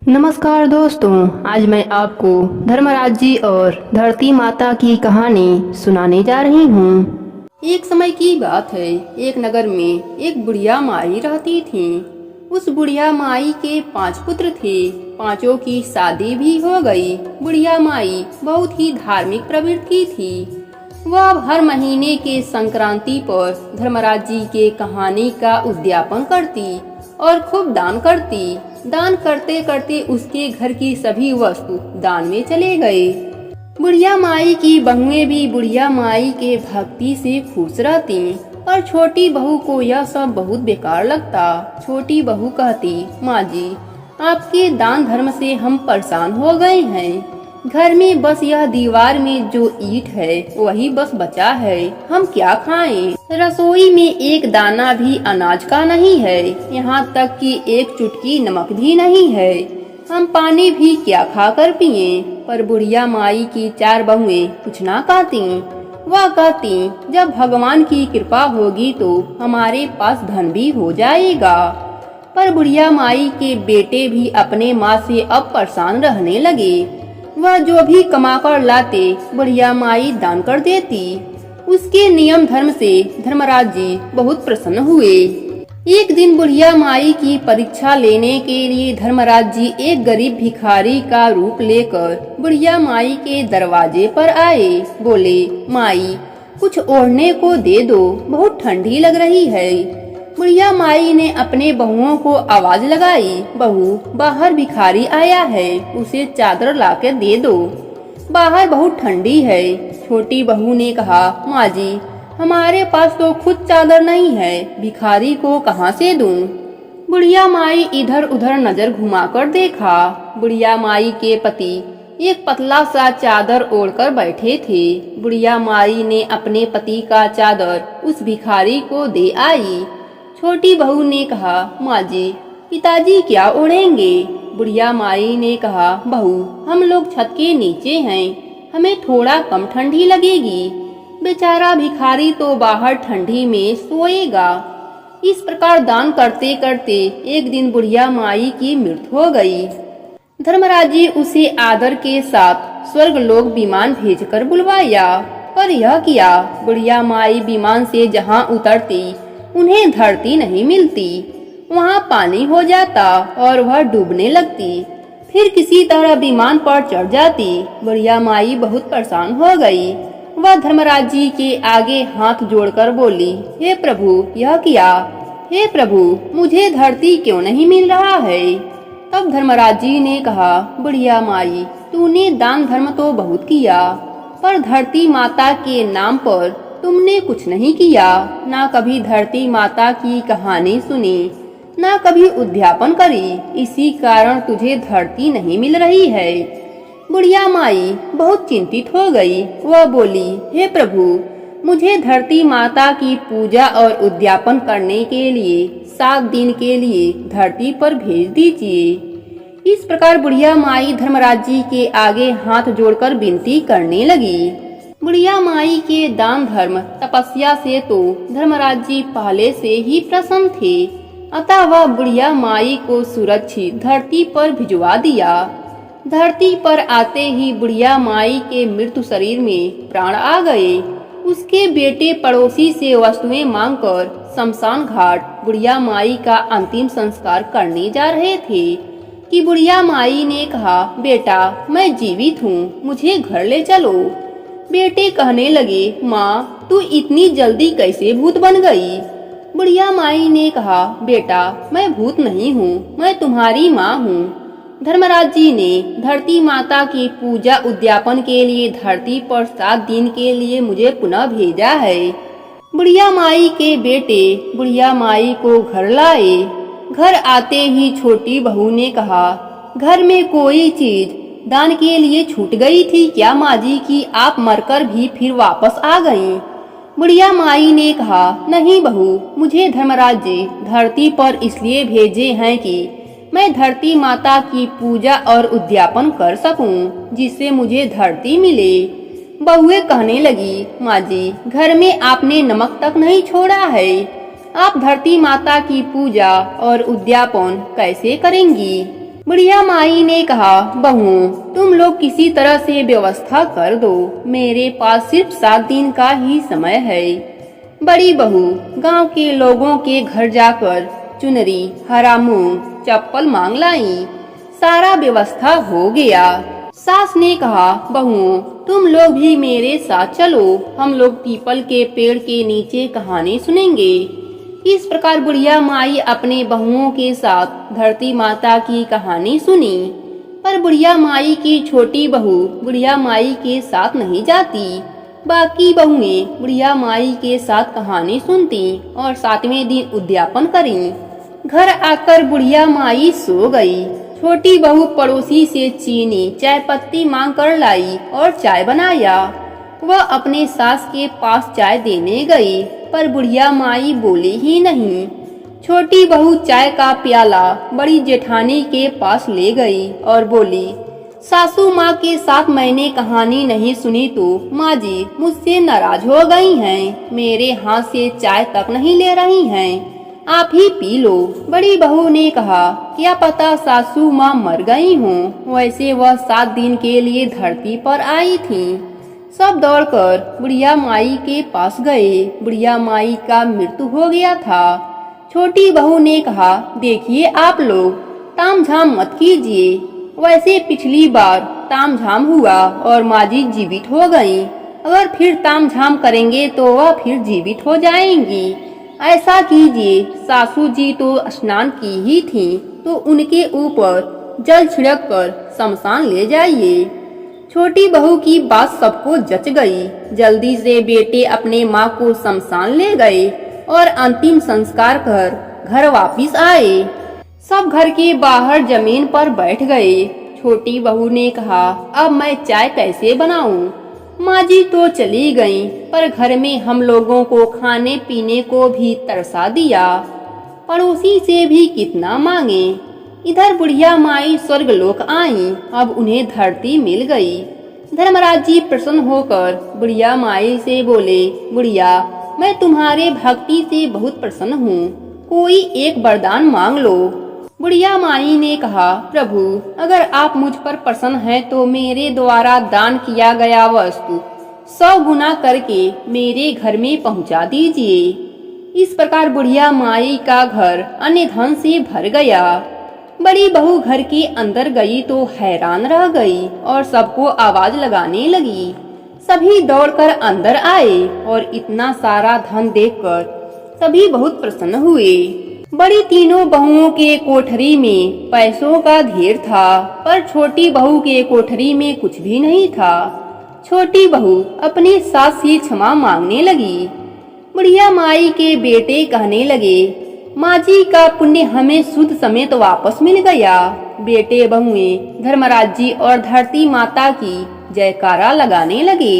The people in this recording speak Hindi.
नमस्कार दोस्तों, आज मैं आपको धर्मराज जी और धरती माता की कहानी सुनाने जा रही हूँ। एक समय की बात है, एक नगर में एक बुढ़िया माई रहती थी। उस बुढ़िया माई के 5 पुत्र थे। पांचों की शादी भी हो गई। बुढ़िया माई बहुत ही धार्मिक प्रवृत्ति थी। वह हर महीने के संक्रांति पर धर्मराज जी के कहानी का उद्यापन करती और खूब दान करती। दान करते करते उसके घर की सभी वस्तु दान में चले गए। बुढ़िया माई की बहुएं भी बुढ़िया माई के भक्ति से खुश रहती, पर छोटी बहू को यह सब बहुत बेकार लगता। छोटी बहू कहती, माँ जी, आपके दान धर्म से हम परेशान हो गए हैं। घर में बस यह दीवार में जो ईंट है वही बस बचा है, हम क्या खाएं? रसोई में एक दाना भी अनाज का नहीं है, यहाँ तक कि एक चुटकी नमक भी नहीं है। हम पानी भी क्या खाकर पिएं? पर बुढ़िया माई की 4 बहुएं कुछ ना कहती। वह कहती, जब भगवान की कृपा होगी तो हमारे पास धन भी हो जाएगा। पर बुढ़िया माई के बेटे भी अपने माँ से अब परेशान रहने लगे। वह जो भी कमाकर लाते बुढ़िया माई दान कर देती। उसके नियम धर्म से धर्मराज जी बहुत प्रसन्न हुए। एक दिन बुढ़िया माई की परीक्षा लेने के लिए धर्मराज जी एक गरीब भिखारी का रूप लेकर बुढ़िया माई के दरवाजे पर आए। बोले, माई, कुछ ओढ़ने को दे दो, बहुत ठंडी लग रही है। बुढ़िया माई ने अपने बहुओं को आवाज लगाई, बहू, बाहर भिखारी आया है, उसे चादर लाके दे दो, बाहर बहुत ठंडी है। छोटी बहू ने कहा, माँ जी, हमारे पास तो खुद चादर नहीं है, भिखारी को कहाँ से दूं? बुढ़िया माई इधर उधर नजर घुमाकर देखा। बुढ़िया माई के पति एक पतला सा चादर ओढ़कर बैठे थे। बुढ़िया माई ने अपने पति का चादर उस भिखारी को दे आई। छोटी बहू ने कहा, माँ जी, पिताजी क्या ओढ़ेंगे? बुढ़िया माई ने कहा, बहू, हम लोग छत के नीचे हैं, हमें थोड़ा कम ठंडी लगेगी। बेचारा भिखारी तो बाहर ठंडी में सोएगा। इस प्रकार दान करते करते एक दिन बुढ़िया माई की मृत्यु हो गई। धर्मराज जी उसे आदर के साथ स्वर्ग लोक विमान भेजकर बुलवाया, पर यह किया, बुढ़िया माई विमान से जहाँ उतरती उन्हें धरती नहीं मिलती, वहाँ पानी हो जाता और वह डूबने लगती। फिर किसी तरह विमान पर चढ़ जाती। बुढ़िया माई बहुत परेशान हो गई। वह धर्मराज जी के आगे हाथ जोड़कर बोली, हे प्रभु, यह क्या? हे प्रभु, मुझे धरती क्यों नहीं मिल रहा है? तब धर्मराज जी ने कहा, बुढ़िया माई, तूने दान धर्म तो बहुत किया, पर धरती माता के नाम पर तुमने कुछ नहीं किया। ना कभी धरती माता की कहानी सुनी, ना कभी उद्यापन करी, इसी कारण तुझे धरती नहीं मिल रही है। बुढ़िया माई बहुत चिंतित हो गई। वह बोली, हे प्रभु, मुझे धरती माता की पूजा और उद्यापन करने के लिए 7 दिन के लिए धरती पर भेज दीजिए। इस प्रकार बुढ़िया माई धर्मराज जी के आगे हाथ जोड़कर विनती करने लगी। बुढ़िया माई के दान धर्म तपस्या से तो धर्मराज जी पहले से ही प्रसन्न थे, अतः वह बुढ़िया माई को सुरक्षित धरती पर भिजवा दिया। धरती पर आते ही बुढ़िया माई के मृत्यु शरीर में प्राण आ गए। उसके बेटे पड़ोसी से वस्तुएं मांगकर शमशान घाट बुढ़िया माई का अंतिम संस्कार करने जा रहे थे कि बुढ़िया माई ने कहा, बेटा, मैं जीवित हूँ, मुझे घर ले चलो। बेटे कहने लगे, माँ, तू इतनी जल्दी कैसे भूत बन गई? बुढ़िया माई ने कहा, बेटा, मैं भूत नहीं हूँ, मैं तुम्हारी माँ हूँ। धर्मराज जी ने धरती माता की पूजा उद्यापन के लिए धरती पर 7 दिन के लिए मुझे पुनः भेजा है। बुढ़िया माई के बेटे बुढ़िया माई को घर लाए। घर आते ही छोटी बहू ने कहा, घर में कोई चीज दान के लिए छूट गई थी क्या माँ जी कि आप मरकर भी फिर वापस आ गईं? बुढ़िया माई ने कहा, नहीं बहू, मुझे धर्मराज जी धरती पर इसलिए भेजे हैं कि मैं धरती माता की पूजा और उद्यापन कर सकूं, जिससे मुझे धरती मिले। बहुएं कहने लगी, माँ जी, घर में आपने नमक तक नहीं छोड़ा है, आप धरती माता की पूजा और उद्यापन कैसे करेंगी? बुढ़िया माई ने कहा, बहुओं तुम लोग किसी तरह से व्यवस्था कर दो, मेरे पास सिर्फ 7 दिन का ही समय है। बड़ी बहू गांव के लोगों के घर जाकर चुनरी, हरा मूंग, चप्पल मांग लाई। सारा व्यवस्था हो गया। सास ने कहा, बहुओं तुम लोग भी मेरे साथ चलो, हम लोग पीपल के पेड़ के नीचे कहानी सुनेंगे। इस प्रकार बुढ़िया माई अपने बहुओं के साथ धरती माता की कहानी सुनी। पर बुढ़िया माई की छोटी बहू बुढ़िया माई के साथ नहीं जाती। बाकी बहुएं बुढ़िया माई के साथ कहानी सुनती और 7वें दिन उद्यापन करी। घर आकर बुढ़िया माई सो गई। छोटी बहू पड़ोसी से चीनी, चाय पत्ती मांग कर लाई और चाय बनाया। वह अपने सास के पास चाय देने गई, पर बुढ़िया माई बोली ही नहीं। छोटी बहू चाय का प्याला बड़ी जेठानी के पास ले गई और बोली, सासू माँ के साथ मैंने कहानी नहीं सुनी तो माँ जी मुझसे नाराज हो गई हैं, मेरे हाथ से चाय तक नहीं ले रही हैं, आप ही पी लो। बड़ी बहू ने कहा, क्या पता सासू माँ मर गई हों, वैसे वह 7 दिन के लिए धरती पर आई थी। सब दौड़कर बुढ़िया माई के पास गए। बुढ़िया माई का मृत्यु हो गया था। छोटी बहू ने कहा, देखिए आप लोग तामझाम मत कीजिए, वैसे पिछली बार तामझाम हुआ और माँ जी जीवित हो गईं। अगर फिर तामझाम करेंगे तो वह फिर जीवित हो जाएंगी। ऐसा कीजिए, सासू जी तो स्नान की ही थी, तो उनके ऊपर जल छिड़क कर शमशान ले जाइए। छोटी बहू की बात सबको जच गई। जल्दी से बेटे अपने माँ को शमशान ले गए और अंतिम संस्कार कर घर वापिस आए। सब घर के बाहर जमीन पर बैठ गए। छोटी बहू ने कहा, अब मैं चाय कैसे बनाऊं? माँ जी तो चली गईं, पर घर में हम लोगों को खाने पीने को भी तरसा दिया। पड़ोसी से भी कितना मांगे। इधर बुढ़िया माई स्वर्गलोक आई, अब उन्हें धरती मिल गई। धर्मराज जी प्रसन्न होकर बुढ़िया माई से बोले, बुढ़िया मैं तुम्हारे भक्ति से बहुत प्रसन्न हूँ, कोई एक वरदान मांग लो। बुढ़िया माई ने कहा, प्रभु अगर आप मुझ पर प्रसन्न हैं तो मेरे द्वारा दान किया गया वस्तु 100 गुना करके मेरे घर में पहुंचा दीजिए। इस प्रकार बुढ़िया माई का घर अन्य धन से भर गया। बड़ी बहू घर के अंदर गई तो हैरान रह गई और सबको आवाज लगाने लगी। सभी दौड़कर अंदर आए और इतना सारा धन देखकर सभी बहुत प्रसन्न हुए। बड़ी तीनों बहुओं के कोठरी में पैसों का ढेर था, पर छोटी बहू के कोठरी में कुछ भी नहीं था। छोटी बहू अपनी सास से क्षमा मांगने लगी। बुढ़िया माई के बेटे कहने लगे, माँ जी का पुण्य हमें शुद्ध समेत वापस मिल गया। बेटे बहुएं धर्मराज जी और धरती माता की जयकारा लगाने लगे।